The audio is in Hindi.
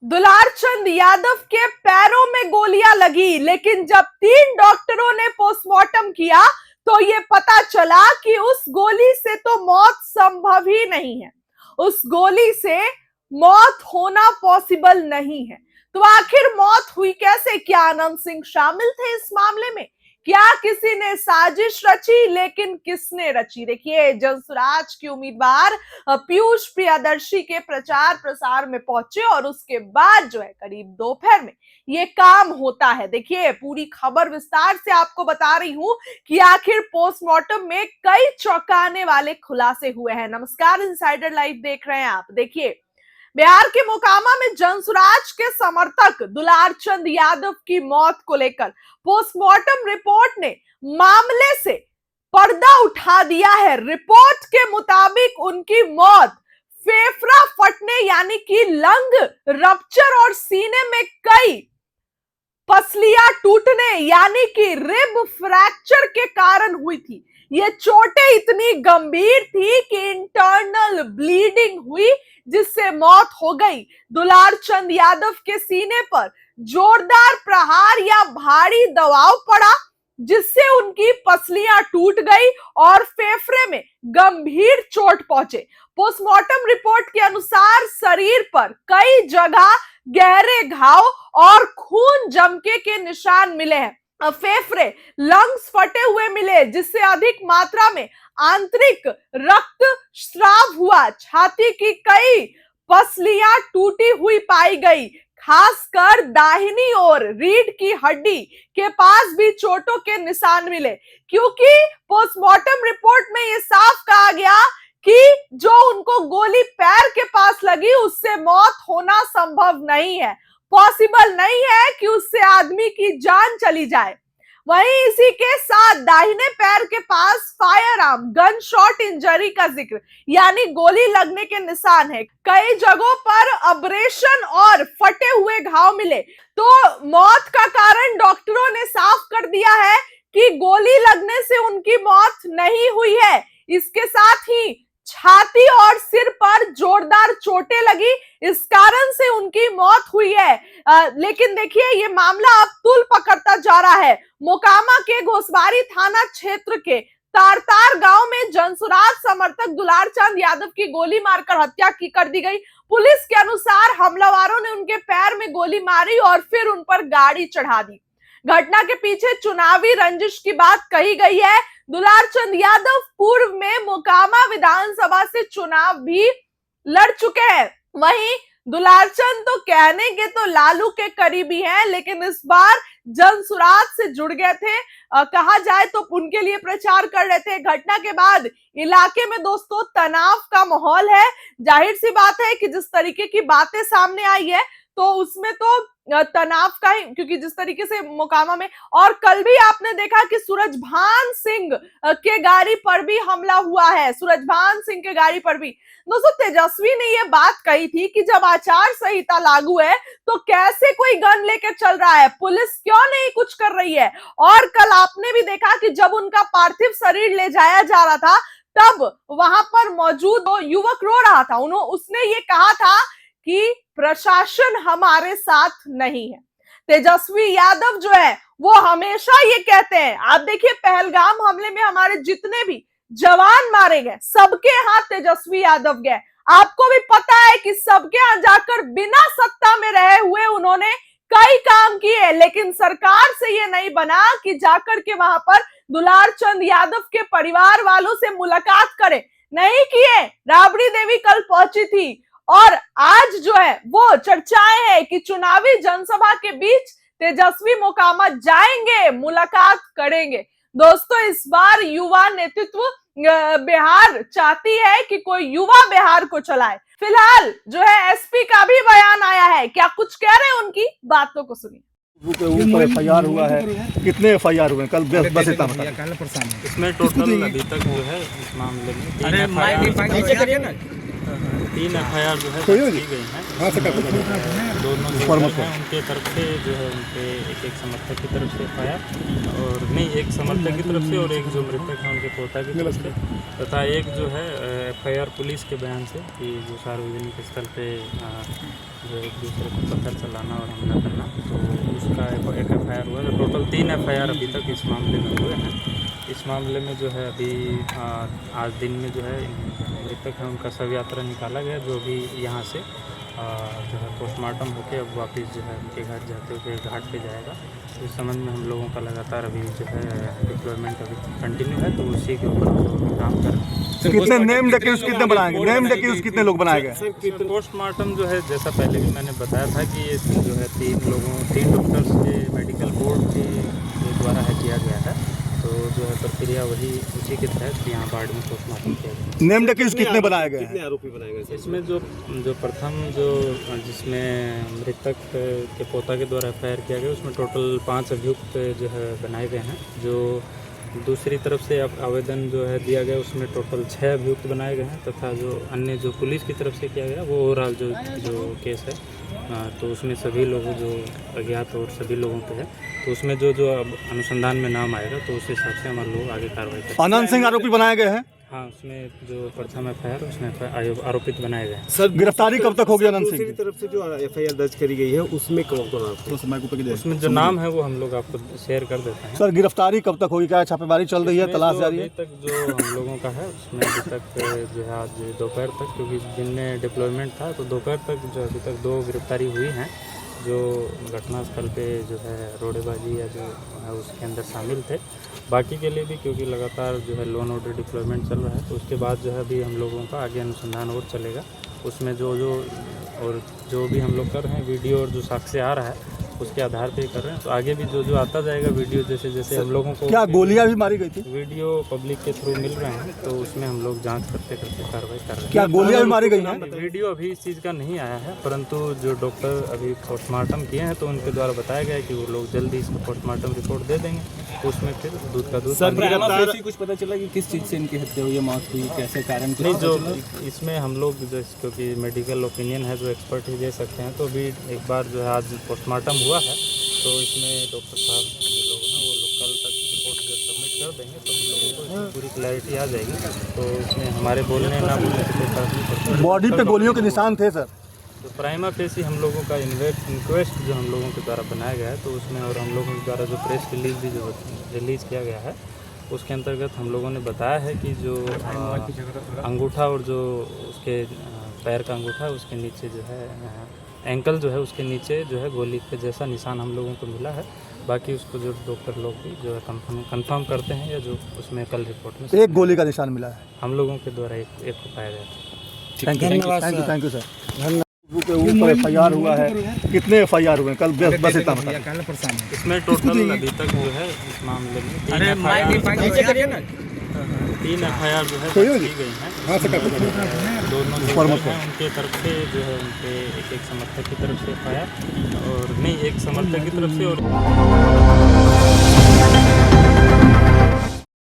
दुलारचंद यादव के पैरों में गोलियां लगी, लेकिन जब 3 डॉक्टरों ने पोस्टमार्टम किया तो ये पता चला कि उस गोली से तो मौत संभव ही नहीं है। उस गोली से मौत होना पॉसिबल नहीं है। तो आखिर मौत हुई कैसे? क्या अनंत सिंह शामिल थे इस मामले में? क्या किसी ने साजिश रची? लेकिन किसने रची? देखिए, जनसुराज के उम्मीदवार पीयूष प्रियदर्शी के प्रचार प्रसार में पहुंचे और उसके बाद जो है करीब दोपहर में ये काम होता है। देखिए, पूरी खबर विस्तार से आपको बता रही हूं कि आखिर पोस्टमार्टम में कई चौंकाने वाले खुलासे हुए हैं। नमस्कार, इनसाइडर लाइव देख रहे हैं आप। देखिए, बिहार के मोकामा में जनसुराज के समर्थक दुलारचंद यादव की मौत को लेकर पोस्टमार्टम रिपोर्ट ने मामले से पर्दा उठा दिया है। रिपोर्ट के मुताबिक उनकी मौत फेफड़ा फटने यानी कि लंग रप्चर और सीने में कई पसलियां टूटने यानी कि रिब फ्रैक्चर के कारण हुई थी। ये चोटें इतनी गंभीर थी कि इंटरनल ब्लीडिंग हुई, जिससे मौत हो गई। दुलारचंद यादव के सीने पर जोरदार प्रहार या भारी दबाव पड़ा, जिससे उनकी पसलियां टूट गई और फेफड़े में गंभीर चोट पहुंचे। पोस्टमार्टम रिपोर्ट के अनुसार शरीर पर कई जगह गहरे घाव और खून जमके के निशान मिले हैं। फेफड़े, लंग्स फटे हुए मिले, जिससे अधिक मात्रा में आंतरिक रक्त स्राव हुआ। छाती की कई पसलियां टूटी हुई पाई गई, खासकर दाहिनी ओर रीढ़ की हड्डी के पास भी चोटों के निशान मिले। क्योंकि पोस्टमार्टम रिपोर्ट में यह साफ कहा गया कि जो उनको गोली पैर के पास लगी उससे मौत होना संभव नहीं है, पॉसिबल नहीं है कि उससे आदमी की जान चली जाए। वहीं इसी के साथ दाहिने पैर के पास firearm gunshot injury का जिक्र, यानी गोली लगने के निशान है। कई जगहों पर अब्रेशन और फटे हुए घाव मिले। तो मौत का कारण डॉक्टरों ने साफ कर दिया है कि गोली लगने से उनकी मौत नहीं हुई है। इसके साथ ही छाती और सिर पर जोरदार चोटें लगी, इस कारण से उनकी मौत हुई है। लेकिन देखिए, ये मामला अब तूल पकड़ता जा रहा है। मोकामा के घोसबारी थाना क्षेत्र के तारतार गांव में जनसुराज समर्थक दुलारचंद यादव की गोली मारकर हत्या की कर दी गई। पुलिस के अनुसार हमलावरों ने उनके पैर में गोली मारी और फिर उन पर गाड़ी चढ़ा दी। घटना के पीछे चुनावी रंजिश की बात कही गई है। दुलारचंद यादव पूर्व में मोकामा विधानसभा से चुनाव भी लड़ चुके हैं। वहीं दुलारचंद तो कहने के तो लालू के करीबी हैं, लेकिन इस बार जनसुराज से जुड़ गए थे। कहा जाए तो उनके लिए प्रचार कर रहे थे। घटना के बाद इलाके में दोस्तों तनाव का माहौल है। जाहिर सी बात है कि जिस तरीके की बातें सामने आई है तो उसमें तो तनाव का ही, क्योंकि जिस तरीके से मोकामा में, और कल भी आपने देखा कि सूरजभान सिंह के गाड़ी पर भी हमला हुआ है। सूरजभान सिंह के गाड़ी पर भी दोस्तों तेजस्वी ने यह बात कही थी कि जब आचार संहिता लागू है तो कैसे कोई गन लेके चल रहा है, पुलिस क्यों नहीं कुछ कर रही है। और कल आपने भी देखा कि जब उनका पार्थिव शरीर ले जाया जा रहा था तब वहां पर मौजूद युवक रो रहा था। उसने ये कहा था कि प्रशासन हमारे साथ नहीं है। तेजस्वी यादव जो है वो हमेशा ये कहते हैं। आप देखिए, पहलगाम हमले में हमारे जितने भी जवान मारे गए सबके हाथ तेजस्वी यादव गए। आपको भी पता है कि सबके यहां जाकर बिना सत्ता में रहे हुए उन्होंने कई काम किए, लेकिन सरकार से ये नहीं बना कि जाकर के वहां पर दुलारचंद यादव के परिवार वालों से मुलाकात करें। नहीं किए। राबड़ी देवी कल पहुंची थी और आज जो है वो चर्चाएं हैं कि चुनावी जनसभा के बीच तेजस्वी मोकामा जाएंगे, मुलाकात करेंगे। दोस्तों, इस बार युवा नेतृत्व बिहार चाहती है कि कोई युवा बिहार को चलाए। फिलहाल जो है एसपी का भी बयान आया है। क्या कुछ कह रहे हैं, उनकी बातों को सुनिए। ऊपर FIR हुआ है, कितने FIR हुए कल? बस इतना इसमें टोटल अभी तक जो है इस मामले में 3 FIR जो है की गई हैं। दोनों जो हैं उनके तरफ से जो है उनके एक समर्थक की तरफ से FIR और नहीं, एक समर्थक की तरफ से और एक जो मृतक है उनके पोता की तरफ से, तथा एक जो है FIR पुलिस के बयान से कि जो सार्वजनिक स्थल पे जो एक दूसरे को पत्थर चलाना और हमला करना, तो उसका एक FIR हुआ। तो टोटल 3 FIR अभी तक इस मामले में हुए हैं। इस मामले में जो है अभी आज दिन में जो है मृतक है उनका शव यात्रा निकाला गया, जो भी यहाँ से जो है पोस्टमार्टम होकर अब वापस जो है उनके घर जाते हुए घाट पे जाएगा। तो इस संबंध में हम लोगों का लगातार अभी जो है डिप्लॉयमेंट अभी कंटिन्यू है, तो उसी के ऊपर हम लोग काम कर रहे हैं। कितने नेम एक्यूज कितने बनाएंगे? नेम एक्यूज कितने लोग बनाए गए? पोस्टमार्टम जो है जैसा पहले भी मैंने बताया था कि ये जो है 3 डॉक्टर्स के मेडिकल बोर्ड के द्वारा है किया गया है, तो जो है प्रक्रिया वही उसी के तहत यहाँ बाढ़ में पोस्टमार्टम किया गया। नेम एक्यूज कितने बनाए गए? कितने आरोपी बनाए गए? इसमें जो प्रथम जिसमें मृतक के पोता के द्वारा FIR किया गया, उसमें टोटल 5 अभियुक्त जो है बनाए गए हैं। जो दूसरी तरफ से आवेदन जो है दिया गया उसमें टोटल 6 अभियुक्त बनाए गए हैं, तथा जो अन्य जो पुलिस की तरफ से किया गया वो ओवरऑल जो केस है, तो उसमें सभी लोगों जो अज्ञात और सभी लोगों पे है, तो उसमें जो अब अनुसंधान में नाम आएगा तो उस हिसाब से हमारे लोग आगे कार्रवाई करेंगे। आनंद सिंह आरोपी बनाए गए हैं। हाँ, उसमें जो प्रथम FIR उसमें आरोपित बनाए गए हैं। सर, गिरफ्तारी कब तक होगी आनंद सिंह दूसरी तरफ से जो FIR दर्ज करी गई है उसमें उसमें जो नाम है वो हम लोग आपको शेयर कर देते हैं। सर, गिरफ्तारी कब तक होगी? क्या छापेमारी चल रही है, तलाश जारी है? अभी तक जो हम लोगों का है उसमें अभी तक जो है आज दोपहर तक, क्योंकि दिन में डिप्लॉयमेंट था, तो दोपहर तक जो अभी तक 2 गिरफ्तारी हुई हैं, जो घटनास्थल पे जो है रोड़ेबाजी या जो है उसके अंदर शामिल थे। बाकी के लिए भी क्योंकि लगातार जो है लॉ एंड ऑर्डर डिप्लॉयमेंट चल रहा है, तो उसके बाद जो है अभी हम लोगों का आगे अनुसंधान और चलेगा। उसमें जो भी हम लोग कर रहे हैं, वीडियो और जो साक्ष्य आ रहा है उसके आधार पे कर रहे हैं, तो आगे भी जो आता जाएगा वीडियो, जैसे जैसे हम लोगों को क्या गोलियां भी मारी गई थी? वीडियो पब्लिक के थ्रू मिल रहे हैं, तो उसमें हम लोग जांच करते कार्रवाई कर रहे हैं। क्या गोलियां भी मारी गई हैं? वीडियो अभी इस चीज़ का नहीं आया है, परंतु जो डॉक्टर अभी पोस्टमार्टम किए हैं तो उनके द्वारा बताया गया है कि वो लोग जल्दी इसको पोस्टमार्टम रिपोर्ट दे देंगे, तो उसमें फिर दूध का दूध। कुछ पता चला कि किस चीज़ से इनकी हत्या हुई, मौत हुई, कैसे कारण? नहीं, जो इसमें हम लोग जो क्योंकि मेडिकल ओपिनियन है, जो एक्सपर्ट ही दे सकते हैं, तो अभी एक बार जो है आज पोस्टमार्टम हुआ है, तो इसमें डॉक्टर साहब जो लोग हैं वो लोग कल तक रिपोर्ट जब सबमिट कर देंगे तो हम लोगों को इसमें पूरी क्लैरिटी आ जाएगी, तो इसमें हमारे बोलने ना बोलने से कोई फर्क नहीं पड़ता। बॉडी पे गोलियों के निशान थे सर। तो प्राइमा फेसी हम लोगों का इंक्वेस्ट जो हम लोगों के द्वारा बनाया गया है, तो उसमें और हम लोगों के द्वारा जो प्रेस रिलीज भी जो रिलीज़ किया गया है, उसके अंतर्गत हम लोगों ने बताया है कि जो अंगूठा और जो उसके पैर का अंगूठा है उसके नीचे जो है एंकल जो है उसके नीचे जो है गोली के जैसा निशान हम लोगों को मिला है। बाकी उसको जो डॉक्टर लोग भी जो है कंफर्म करते हैं, या जो उसमें कल रिपोर्ट में एक गोली का निशान मिला है हम लोगों के द्वारा एक को पाया गया था। Thank you sir. धन्यवाद। के ऊपर FIR हुआ है, कितने FIR हुए कल? बस इतना बता। इसमें टोटल अभी तक जो है इस मामले में 3 FIR जो है की गई हैं। दोनों हैं उनके तरफ से जो है उनके एक समर्थक की तरफ से FIR और नहीं, एक समर्थक की तरफ से और